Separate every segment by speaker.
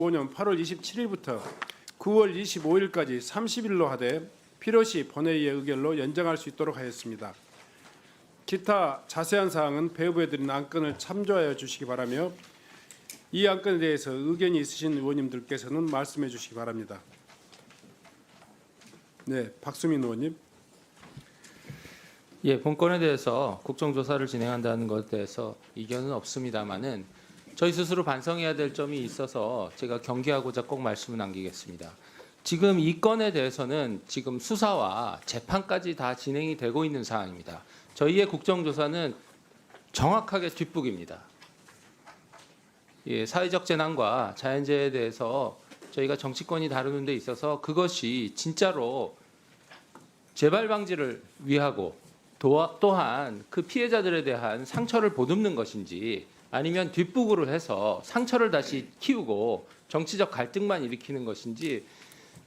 Speaker 1: 2025년 8월 27일부터 9월 25일까지 30일로 하되 필요시 본회의의 의결로 연장할 수 있도록 하였습니다. 기타 자세한 사항은 배부에 드린 안건을 참조하여 주시기 바라며 이 안건에 대해서 의견이 있으신 의원님들께서는 말씀해 주시기 바랍니다. 네, 박수민 의원님.
Speaker 2: 예, 본건에 대해서 국정조사를 진행한다는 것에 대해서 이견은 없습니다만은 저희 스스로 반성해야 될 점이 있어서 제가 경계하고자 꼭 말씀을 남기겠습니다. 지금 이 건에 대해서는 지금 수사와 재판까지 다 진행이 되고 있는 사안입니다. 저희의 국정조사는 정확하게 뒷북입니다. 예, 사회적 재난과 자연재해에 대해서 저희가 정치권이 다루는 데 있어서 그것이 진짜로 재발 방지를 위하고 또한 그 피해자들에 대한 상처를 보듬는 것인지 아니면 뒷북으로 해서 상처를 다시 키우고 정치적 갈등만 일으키는 것인지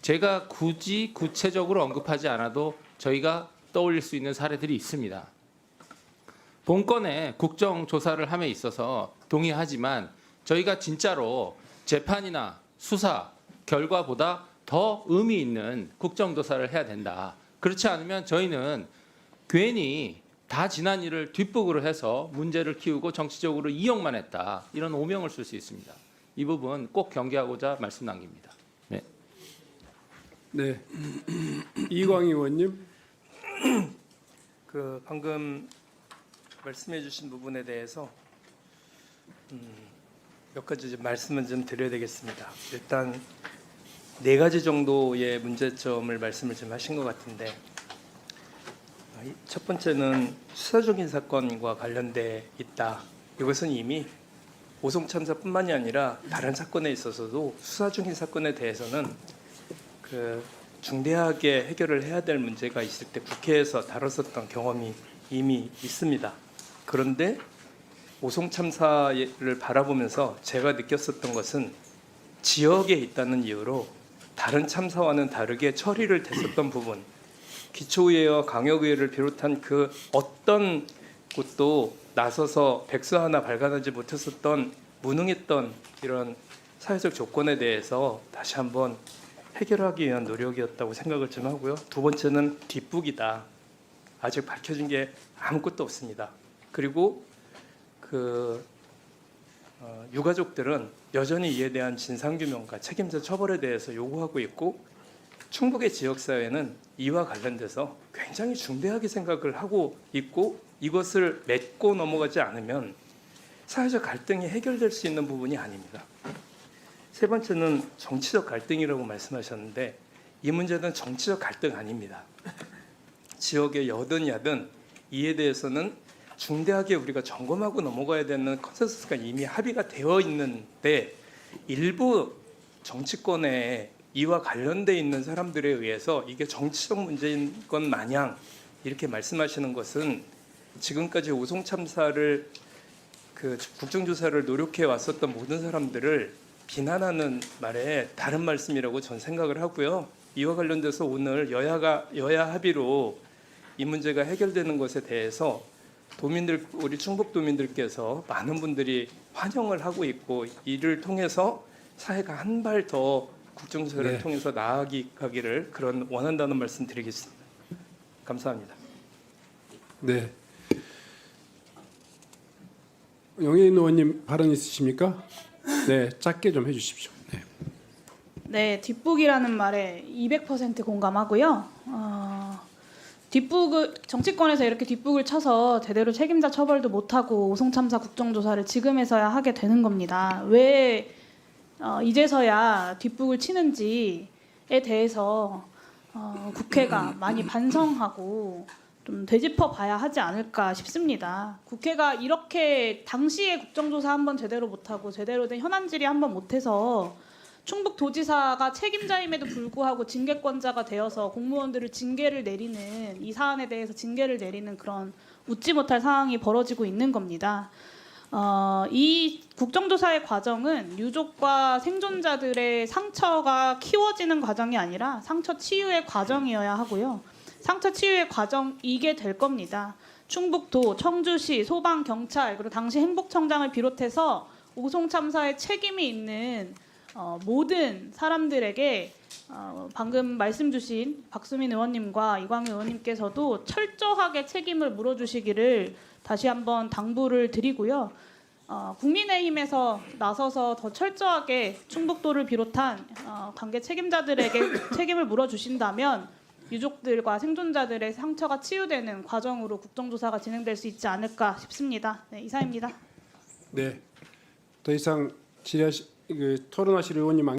Speaker 2: 제가 굳이 구체적으로 언급하지 않아도 저희가 떠올릴 수 있는 사례들이 있습니다. 본건에 국정조사를 함에 있어서 동의하지만 저희가 진짜로 재판이나 수사 결과보다 더 의미 있는 국정조사를 해야 된다. 그렇지 않으면 저희는 괜히 다 지난 일을 뒷북으로 해서 문제를 키우고 정치적으로 이용만 했다. 이런 오명을 쓸 수 있습니다. 이 부분 꼭 경계하고자 말씀 남깁니다. 네.
Speaker 1: 네, 이광희 의원님.
Speaker 3: 그 방금 말씀해주신 부분에 대해서 몇 가지 좀 말씀을 좀 드려야 되겠습니다. 일단 4가지 정도의 문제점을 말씀을 좀 하신 것 같은데, 첫 번째는 수사적인 사건과 관련돼 있다. 이것은 이미 오송 참사뿐만이 아니라 다른 사건에 있어서도 수사 중인 사건에 대해서는 그 중대하게 해결을 해야 될 문제가 있을 때 국회에서 다뤘었던 경험이 이미 있습니다. 그런데 오송 참사를 바라보면서 제가 느꼈었던 것은 지역에 있다는 이유로 다른 참사와는 다르게 처리를 됐었던 부분, 기초의회와 강역의회를 비롯한 그 어떤 곳도 나서서 백수 하나 발간하지 못했었던 무능했던 이런 사회적 조건에 대해서 다시 한번 해결하기 위한 노력이었다고 생각을 좀 하고요. 두 번째는 뒷북이다. 아직 밝혀진 게 아무것도 없습니다. 그리고 유가족들은 여전히 이에 대한 진상규명과 책임자 처벌에 대해서 요구하고 있고, 충북의 지역사회는 이와 관련돼서 굉장히 중대하게 생각을 하고 있고, 이것을 맺고 넘어가지 않으면 사회적 갈등이 해결될 수 있는 부분이 아닙니다. 세 번째는 정치적 갈등이라고 말씀하셨는데, 이 문제는 정치적 갈등 아닙니다. 지역의 여든 야든 이에 대해서는 중대하게 우리가 점검하고 넘어가야 되는 컨센서스가 이미 합의가 되어 있는데, 일부 정치권에 이와 관련돼 있는 사람들에 의해서 이게 정치적 문제인 것 마냥 이렇게 말씀하시는 것은 지금까지 오송 참사를 국정조사를 노력해 왔었던 모든 사람들을 비난하는 말에 다른 말씀이라고 전 생각을 하고요. 이와 관련돼서 오늘 여야 합의로 이 문제가 해결되는 것에 대해서 우리 충북 도민들께서 많은 분들이 환영을 하고 있고, 이를 통해서 사회가 한 발 더 국정조사를 통해서 나아가기를 그런 원한다는 말씀 드리겠습니다. 감사합니다.
Speaker 1: 네, 영예인 의원님 발언 있으십니까? 네, 짧게 좀 해주십시오. 네.
Speaker 4: 네, 뒷북이라는 말에 200% 공감하고요. 정치권에서 이렇게 뒷북을 쳐서 제대로 책임자 처벌도 못하고 오송 참사 국정조사를 지금에서야 하게 되는 겁니다. 왜 이제서야 뒷북을 치는지에 대해서 국회가 많이 반성하고 좀 되짚어 봐야 하지 않을까 싶습니다. 국회가 이렇게 당시에 국정조사 한번 제대로 못하고 제대로 된 현안 질의 한번 못해서 충북도지사가 책임자임에도 불구하고 징계권자가 되어서 공무원들을 징계를 내리는, 이 사안에 대해서 징계를 내리는 그런 웃지 못할 상황이 벌어지고 있는 겁니다. 이 국정조사의 과정은 유족과 생존자들의 상처가 키워지는 과정이 아니라 상처 치유의 과정이어야 하고요. 상처 치유의 과정이게 될 겁니다. 충북도, 청주시, 소방, 경찰, 그리고 당시 행복청장을 비롯해서 오송 참사에 책임이 있는 모든 사람들에게 방금 말씀 주신 박수민 의원님과 이광희 의원님께서도 철저하게 책임을 물어주시기를 다시 한번 당부를 드리고요. 국민의힘에서 나서서 더 철저하게 충북도를 비롯한 관계 책임자들에게 책임을 물어주신다면 유족들과 생존자들의 상처가 치유되는 과정으로 국정조사가 진행될 수 있지 않을까 싶습니다. 네, 이상입니다.
Speaker 1: 네. 더 이상 토론하실 의원님